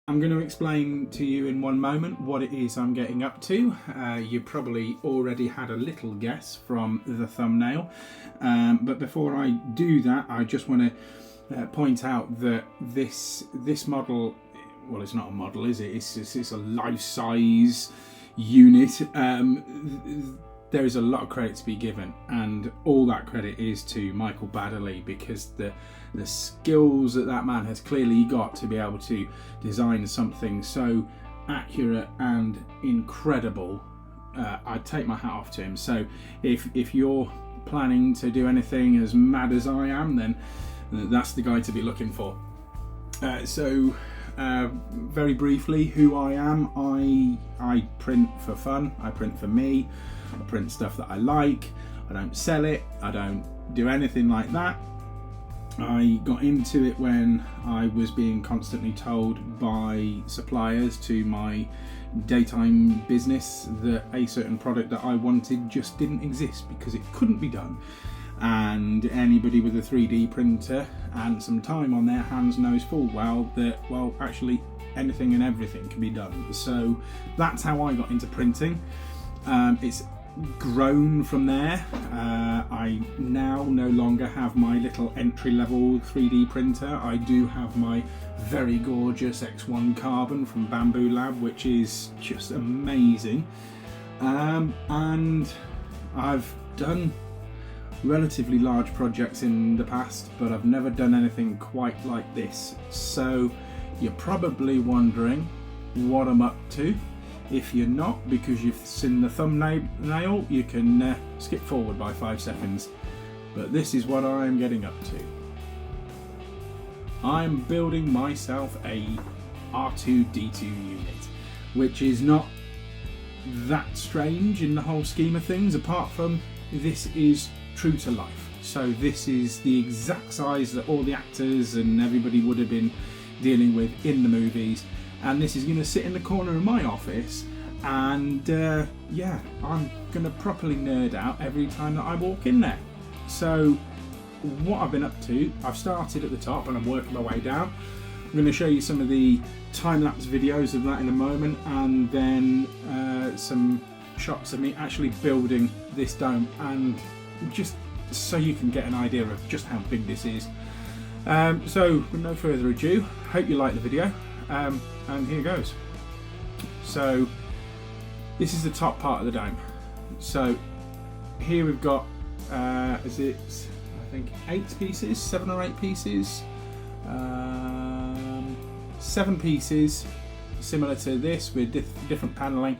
I'm going to explain to you in one moment what it is I'm getting up to. You probably already had a little guess from the thumbnail, but before I do that, I just want to point out that this model, well, it's not a model, is it? It's a life-size unit. There is a lot of credit to be given, and all that credit is to Michael Baddeley, because the skills that man has clearly got to be able to design something so accurate and incredible. I take my hat off to him. So if you're planning to do anything as mad as I am, then that's the guy to be looking for. Very briefly, who I am: I print for fun, I print for me, I print stuff that I like. I don't sell it, I don't do anything like that. I got into it when I was being constantly told by suppliers to my daytime business that a certain product that I wanted just didn't exist because it couldn't be done. And anybody with a 3D printer and some time on their hands knows full well that, well, actually anything and everything can be done. So that's how I got into printing. It's grown from there. I now no longer have my little entry-level 3D printer. I do have my very gorgeous X1 Carbon from Bamboo Lab, which is just amazing. And I've done relatively large projects in the past, but I've never done anything quite like this. So you're probably wondering what I'm up to. If you're not, because you've seen the thumbnail, you can skip forward by 5 seconds. But this is what I'm getting up to. I'm building myself a R2D2 unit, which is not that strange in the whole scheme of things, apart from this is true to life. So this is the exact size that all the actors and everybody would have been dealing with in the movies. And this is going to sit in the corner of my office, and yeah, I'm going to properly nerd out every time that I walk in there. So what I've been up to, I've started at the top and I'm working my way down. I'm going to show you some of the time-lapse videos of that in a moment, and then some shots of me actually building this dome, and just so you can get an idea of just how big this is. So with no further ado, hope you like the video. And here goes. So this is the top part of the dome. So here we've got is it, I think, 8 pieces, 7 or 8 pieces, 7 pieces similar to this with different paneling.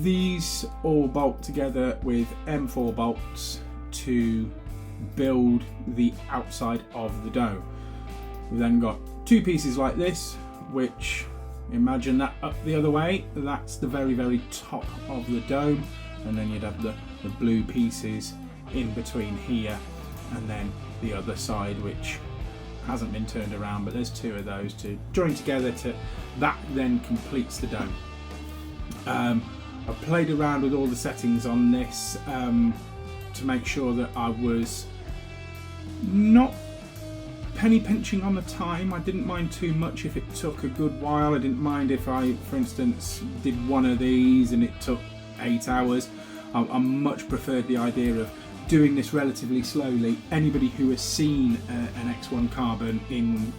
These all bolt together with M4 bolts to build the outside of the dome. We've then got 2 pieces like this, which, imagine that up the other way, that's the very, very top of the dome, and then you'd have the blue pieces in between here, and then the other side, which hasn't been turned around, but there's 2 of those to join together. That then completes the dome. I've played around with all the settings on this to make sure that I was not penny pinching on the time. I didn't mind too much if it took a good while. I didn't mind if I, for instance, did one of these and it took 8 hours. I much preferred the idea of doing this relatively slowly. Anybody who has seen an X1 Carbon in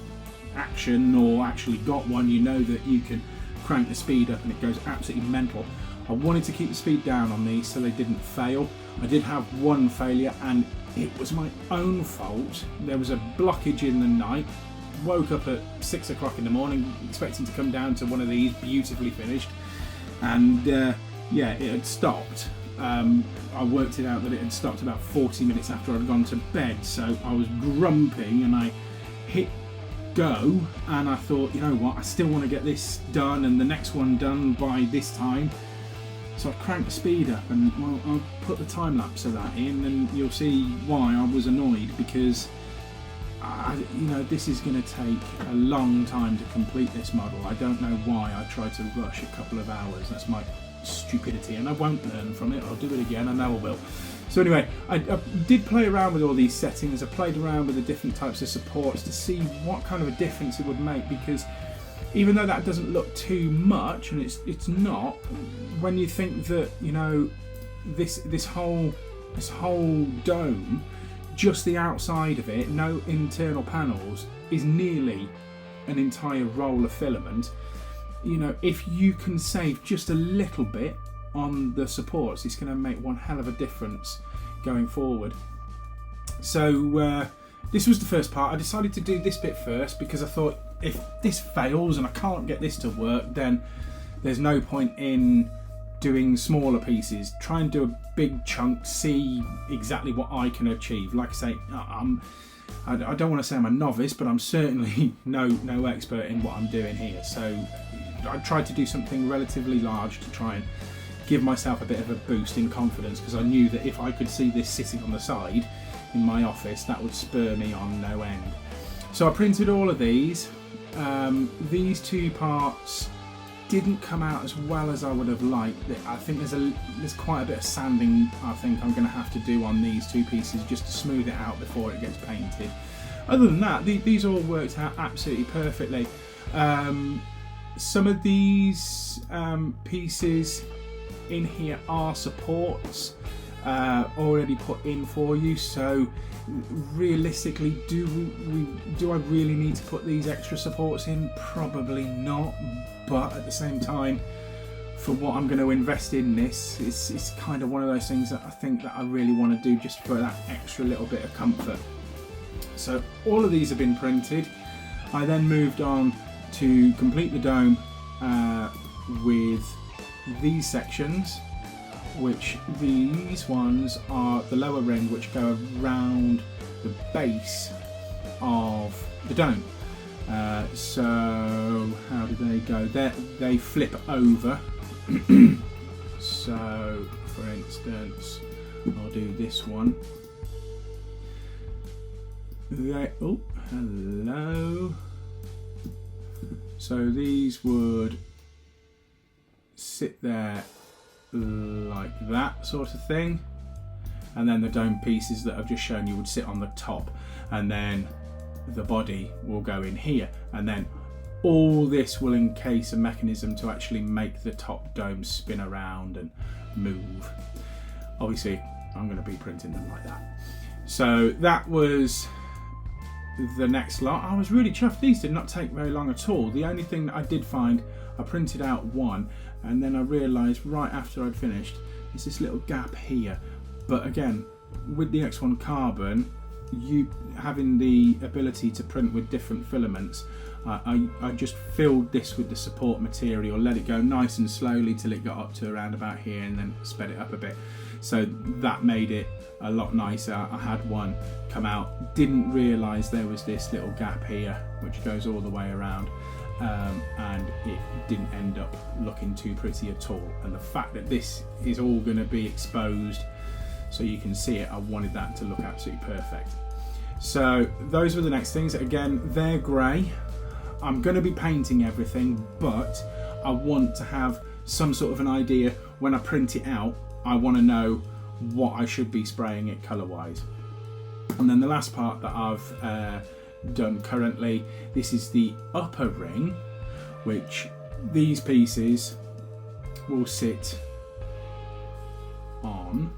action, or actually got one, you know that you can crank the speed up and it goes absolutely mental. I wanted to keep the speed down on these so they didn't fail. I did have one failure, and it was my own fault. There was a blockage in the night. Woke up at 6 o'clock in the morning expecting to come down to one of these beautifully finished, and yeah, it had stopped. I worked it out that it had stopped about 40 minutes after I'd gone to bed, so I was grumping, and I hit go, and I thought, you know what, I still want to get this done and the next one done by this time. So I cranked the speed up, and well, I'll put the time lapse of that in, and you'll see why I was annoyed, because you know, this is going to take a long time to complete this model. I don't know why I tried to rush a couple of hours. That's my stupidity, and I won't learn from it. I'll do it again, I know I will. So anyway, I did play around with all these settings. I played around with the different types of supports to see what kind of a difference it would make, because even though that doesn't look too much, and it's not, when you think that, you know, this whole dome, just the outside of it, no internal panels, is nearly an entire roll of filament. You know, if you can save just a little bit on the supports, it's going to make one hell of a difference going forward. So this was the first part. I decided to do this bit first because I thought if this fails and I can't get this to work, then there's no point in doing smaller pieces. Try and do a big chunk, see exactly what I can achieve. Like I say, I don't want to say I'm a novice, but I'm certainly no expert in what I'm doing here. So I tried to do something relatively large to try and give myself a bit of a boost in confidence, because I knew that if I could see this sitting on the side in my office, that would spur me on no end. So I printed all of these. These two parts didn't come out as well as I would have liked. I think there's quite a bit of sanding I think I'm going to have to do on these two pieces just to smooth it out before it gets painted. Other than that, these all worked out absolutely perfectly. Some of these pieces in here are supports already put in for you, so realistically, do I really need to put these extra supports in? Probably not, but at the same time, for what I'm going to invest in this, it's kind of one of those things that I think that I really want to do just for that extra little bit of comfort. So all of these have been printed. I then moved on to complete the dome with these sections, which these ones are the lower ring which go around the base of the dome. So how do they go? They flip over. So for instance, I'll do this one. Oh, hello. So these would sit there like that sort of thing, and then the dome pieces that I've just shown you would sit on the top, and then the body will go in here, and then all this will encase a mechanism to actually make the top dome spin around and move. Obviously I'm going to be printing them like that. So that was the next lot. I was really chuffed. These did not take very long at all. The only thing that I did find, I printed out one, and then I realised right after I'd finished, there's this little gap here. But again, with the X1 carbon, you having the ability to print with different filaments, I just filled this with the support material, let it go nice and slowly till it got up to around about here, and then sped it up a bit. So that made it a lot nicer. I had one come out, didn't realise there was this little gap here which goes all the way around, and it didn't end up looking too pretty at all. And the fact that this is all going to be exposed so you can see it, I wanted that to look absolutely perfect. So those were the next things. Again, they're grey. I'm going to be painting everything, but I want to have some sort of an idea when I print it out. I want to know what I should be spraying it colour wise. And then the last part that I've done currently, this is the upper ring, which these pieces will sit on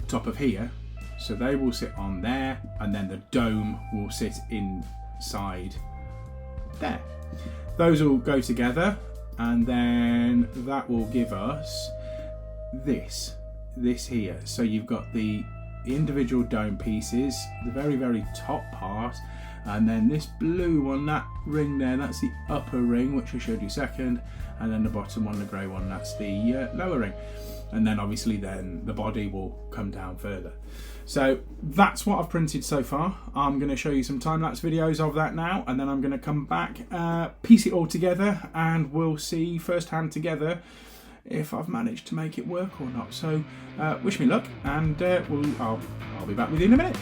top of here, so they will sit on there, and then the dome will sit inside there. Those all go together, and then that will give us this here. So you've got the individual dome pieces, the very top part, and then this blue one, that ring there, that's the upper ring which I showed you second, and then the bottom one, the grey one, that's the lower ring. And then obviously then the body will come down further. So that's what I've printed so far. I'm going to show you some time-lapse videos of that now, and then I'm going to come back, piece it all together, and we'll see firsthand together if I've managed to make it work or not. So wish me luck, and I'll be back with you in a minute.